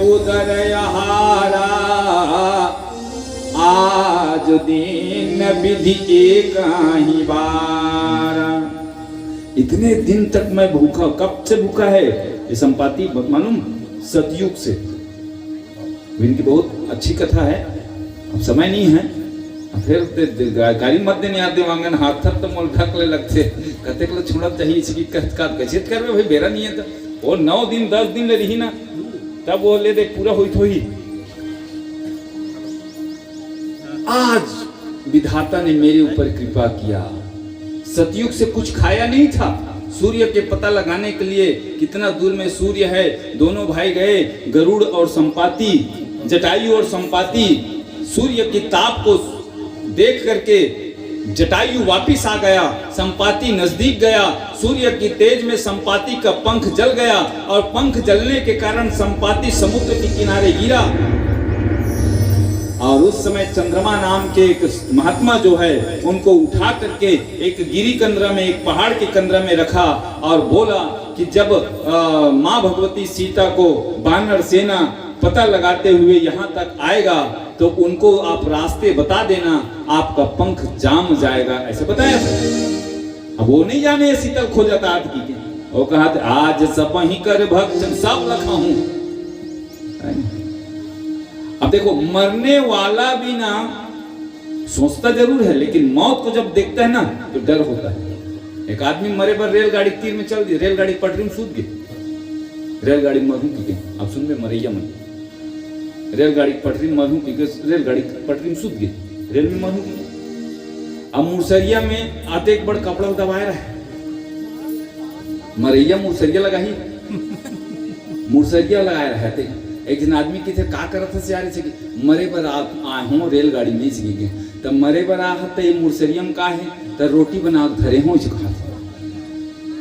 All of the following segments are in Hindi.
उदर आहारा, आज दिन विधि एक ही बार। इतने दिन तक मैं भूखा, कब से भूखा है ये संपाति मालूम, सतयुग से। इनकी बहुत अच्छी कथा है, अब समय नहीं है, फिर गाड़ी मत देने आते वांगन हाथ थर तो मोल ढकले लगते कहते के छुड़त चाहिए इसकी कहत गछित कर भाई बेरा नहीं है तो वो 9 दिन 10 दिन ले रही ना, तब वो ले दे पूरा हुई तो ही। आज विधाता ने मेरे ऊपर कृपा किया, सतयुग से कुछ खाया नहीं था, सूर्य के पता लगाने के लिए कितना दूर में सूर्य है, दोनों भाई गए, गरुड़ और संपाति, जटायु और संपाति। सूर्य की ताप को देख करके जटायु वापिस आ गया, संपाति नजदीक गया, सूर्य की तेज में संपाति का पंख जल गया और पंख जलने के कारण संपाति समुद्र के किनारे गिरा। और उस समय चंद्रमा नाम के एक महात्मा जो है उनको उठा करके एक गिरी कंदरा में, एक पहाड़ के कंदरा में रखा और बोला कि जब माँ भगवती सीता को वानर सेना पता लगाते हुए यहाँ तक आएगा तो उनको आप रास्ते बता देना, आपका पंख जाम जाएगा, ऐसे बताया। अब वो नहीं जाने शीतल खो जाता की, वो कहा आज सपही कर भक्त सब लखा हूं। अब देखो मरने वाला भी ना सोचता जरूर है, लेकिन मौत को जब देखता है ना तो डर होता है। एक आदमी मरे पर रेलगाड़ी तीर में चल दी, रेलगाड़ी पटरी में सूत गई, रेलगाड़ी मरू की गई, अब सुन में मरैया मन, रेलगाड़ी पटरी मरू की गई, रेलगाड़ी पटरी में सूत गई, रेल में मरू की। अब मुरसरिया में आते एक बड़ कपड़ा दबाए रहा, मरैया मुरसरिया लगा ही, मुरसरिया लगाए रहते। एक जन आदमी की थे का करत से यार से मरे पर आ हूं रेलगाड़ी में से गए, तब मरे पर आ त ये मुरसरियम का है त रोटी बना धरे हो खा,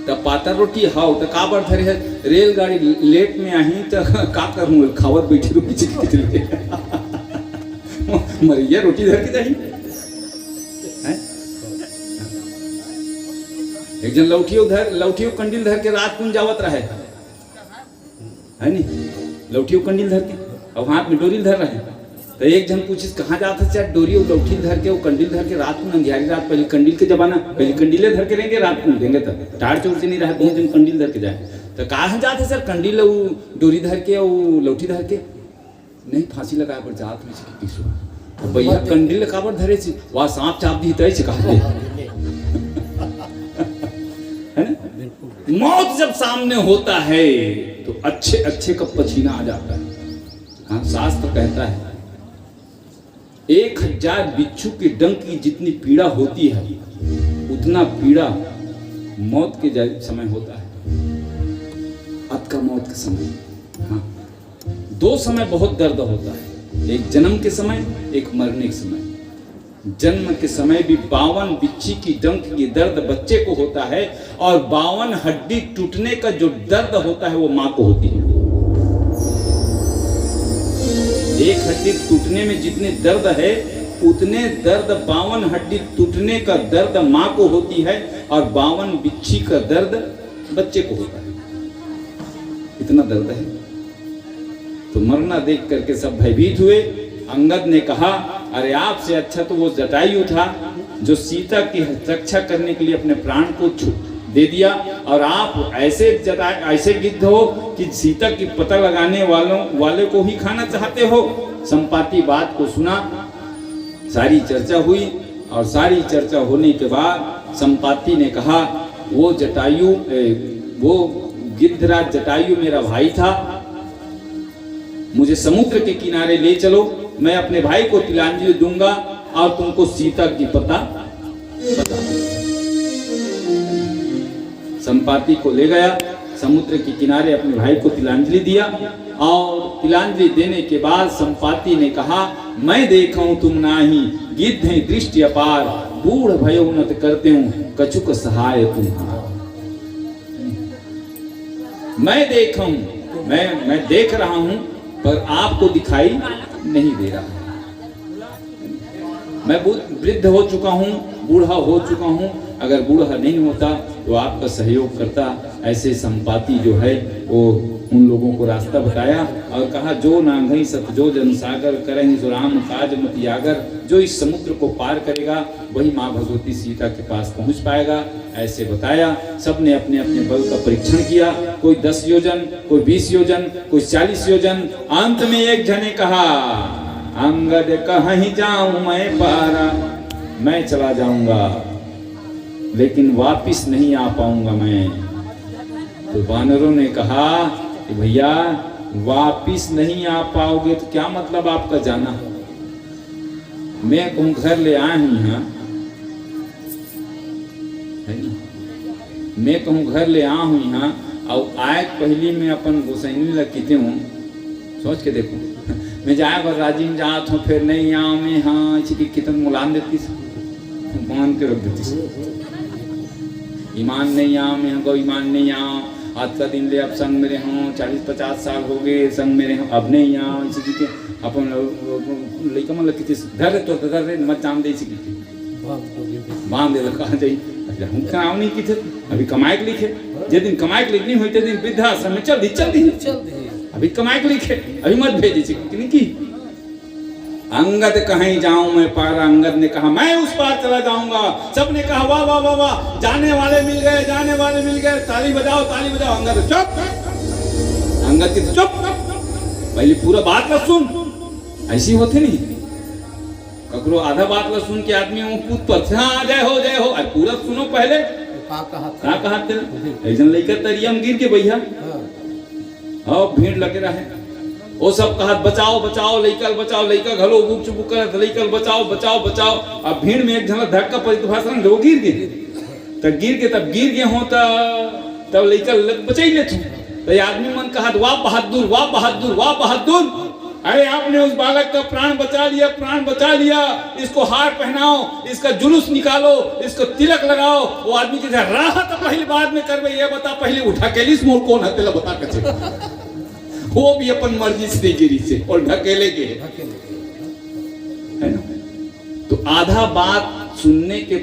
तब पाता रोटी हाउ त का बर धरे है, रेलगाड़ी लेट में आई त का करूं खावत बैठी रोटी चिकते मरिया रोटी धर के जाही। एक जन लौठियो कंडील धर के रात कुन जावत रहे है नी, लौठियो कंडील धर के और हाथ में डोरी धर रहे, तो एक जन पूछिस कहाँ जाता है, डोरी और लौठी धर के वो कंडील धर के रात को अंधियारी रात, पहले कंडील के जमाना पहले कंडीले धर के रहेंगे, रात को देंगे तब टाड़ चोर से नहीं रहा, बहुत दिन कंडील धर के जाए। तो कहाँ जाते सर कंडील डोरी धर के और लौठी धर के, नहीं फांसी लगाए पर जात में किसो तो भैया कंडील काबर धरे से वहाँ सांप चाप दी तय कहा है ना। मौत जब सामने होता है तो अच्छे अच्छे का पसीना आ जाता है। हाँ शास्त्र कहता है 1000 बिच्छू के डंक की जितनी पीड़ा होती है उतना पीड़ा मौत के समय होता है, अत का मौत के समय। हाँ 2 समय बहुत दर्द होता है, एक जन्म के समय एक मरने के समय। जन्म के समय भी 52 बिच्छी की डंक की दर्द बच्चे को होता है और 52 हड्डी टूटने का जो दर्द होता है वो माँ को होती है। एक हड्डी टूटने में जितने दर्द है उतने दर्द 52 हड्डी टूटने का दर्द माँ को होती है और 52 बिच्छी का दर्द बच्चे को होता है। इतना दर्द है। तो मरना देख करके सब भयभीत हुए। अंगद ने कहा अरे आपसे अच्छा तो वो जटायु था जो सीता की रक्षा करने के लिए अपने प्राण को दे दिया, और आप ऐसे गिद्ध हो कि सीता की पता लगाने वाले को ही खाना चाहते हो। संपाति बात को सुना, सारी चर्चा हुई और सारी चर्चा होने के बाद संपाति ने कहा वो जटायु वो गिद्धराज जटायु मेरा भाई था, मुझे समुद्र के किनारे ले चलो, मैं अपने भाई को तिलांजलि दूंगा और तुमको सीता की पता बता। संपाति को ले गया, समुद्र के किनारे अपने भाई को तिलांजलि दिया और तिलांजलि देने के बाद संपाति ने कहा मैं देखा हूं तुम नाही, गिद्ध हैं दृष्टि अपार, बूढ़ भयो उन्नत करते हूं, कछुक सहाय तुम्हारा। मैं देखा हूं, मैं देख रहा हूं पर आपको दिखाई नहीं दे रहा। मैं वृद्ध हो चुका हूँ, बूढ़ा हो चुका हूँ, अगर बूढ़ा नहीं होता तो आपका सहयोग करता, ऐसे संपाति जो है वो उन लोगों को रास्ता बताया और कहा जो नांगई सत जो जन सागर करेंगे जो राम काज मत यागर, जो इस समुद्र को पार करेगा वही माँ भगवती सीता के पास पहुंच पाएगा, ऐसे बताया। सबने अपने अपने बल का परीक्षण किया, कोई 10 योजन, कोई 20 योजन, कोई 40 योजन। अंत में एक जने कहा अंगद कहीं जाऊं मैं पारा, मैं चला जाऊंगा लेकिन वापिस नहीं आ पाऊंगा मैं। तो वानरों ने कहा कि भैया वापिस नहीं आ पाओगे तो क्या मतलब आपका जाना? मैं कहूँ घर ले आए हूँ यहाँ, मैं कहूँ घर ले आ हूँ यहाँ और आए पहली में अपन गोसैनी लगते हूँ, सोच के देखो मैं जाए पर राजी में जात हूँ फिर नहीं आऊँ मैं, हाँ कितन मुलान देती मान के रख देती ईमान नहीं आऊँ मैं, को ईमान नहीं आऊँ, आज का दिन ले अब संग मेरे हों 40-50 साल हो गए संग मेरे हों, अब नहीं आऊँ इसी के अपन लड़का मन लगती धर तो धर रे मत जान दे इसी की बांध दे कहा जाई हम कराव नहीं की थे अभी कमाए के लिखे, जे दिन कमाए के लिखनी हुई ते दिन वृद्धाश्रम में चल दी अभी कमाए के लिखे अभी मत भेजी कि की। अंगद कहीं जाऊं मैं पारा, अंगद ने कहा मैं उस पार चला जाऊंगा। सबने कहा वाह वाह वाह वाह, जाने वाले मिल गए, ताली बजाओ। अंगद चुप, अंगद की चुप, पहले पूरा बात ला सुन, ऐसी होती नहीं ककरो आधा बात ला सुन के आदमी वो पूछ पर हाँ जय हो अरे पूरा सुनो पहले कहा ऐसा लेकर तरियम गिर के भैया हाँ भीड़ लगे रहे वो सब कहा बचाओ लइका घलो बुक चुप कर लइकल बचाओ। अब भीड़ में एक झलक धक्का पड़ी तो भाषण लोग गिर गए हो तब लइकल बचाई ले तो आदमी मन कहा वाह बहादुर, अरे आपने उस बालक का प्राण बचा लिया, इसको हार पहनाओ, इसका जुलूस निकालो, इसको तिलक लगाओ। वो आदमी की राह तो पहले बाद में करवे, ये बता पहले उठा के लिस मोर कौन है तेला बता कचे वो भी अपन मर्जी से गिरी से और ढकेले के है ना। तो आधा बात सुनने के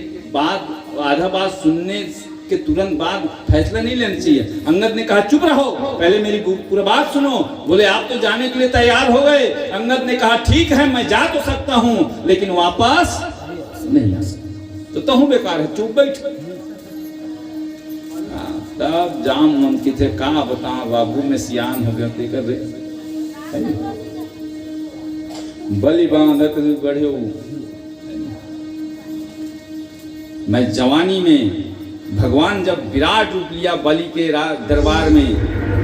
तुरंत बाद फैसला नहीं लेना चाहिए। अंगद ने कहा चुप रहो, पहले मेरी पूरा बात सुनो। बोले आप तो जाने के लिए तैयार हो गए। अंगद ने कहा ठीक है मैं जा तो सकता हूँ लेकिन वापस नहीं आ सकता। तो हूँ बेकार है, चुप बैठ। तब जाम मन की थे कहा बताओ बाबू में सियान हो गया कर रहे बलि बांधत बढ़े। मैं जवानी में भगवान जब विराट रूप लिया बलि के दरबार में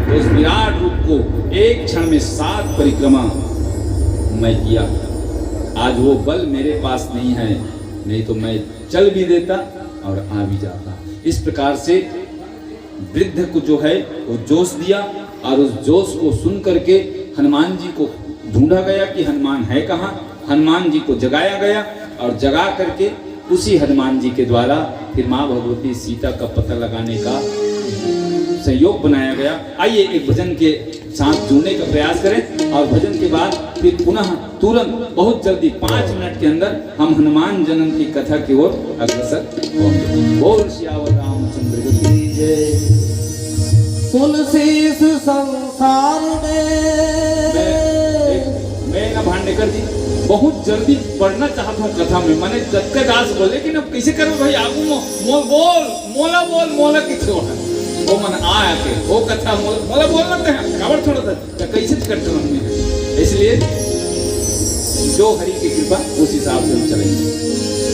तो उस विराट रूप को एक क्षण में 7 परिक्रमा मैं किया। आज वो बल मेरे पास नहीं है, नहीं तो मैं चल भी देता और आ भी जाता। इस प्रकार से वृद्ध को जो है वो जोश दिया और उस जोश को सुन करके हनुमान जी को ढूंढा गया कि हनुमान है कहाँ। हनुमान जी को जगाया गया और जगा करके उसी हनुमान जी के द्वारा फिर माँ भगवती सीता का पता लगाने का सहयोग बनाया गया। आइए एक भजन के साथ जुड़ने का प्रयास करें और भजन के बाद फिर पुनः तुरंत बहुत जल्दी 5 मिनट के अंदर हम हनुमान जन्म की कथा की ओर अग्रसर होंगे। बोल सियावर रामचंद्र की जय। तुलसी इस संसार मैं ना भांडेकर जी बहुत जल्दी पढ़ना चाहता हूँ कथा में, मैंने जत्ते दास बोले लेकिन अब कैसे करो भाई आगू मोला किसको है वो मन आया के वो कथा मोला बोलना है खबर थोड़ा सा कैसे करते हैं। इसलिए जो हरि की कृपा उस हिसाब से हम चलेंगे।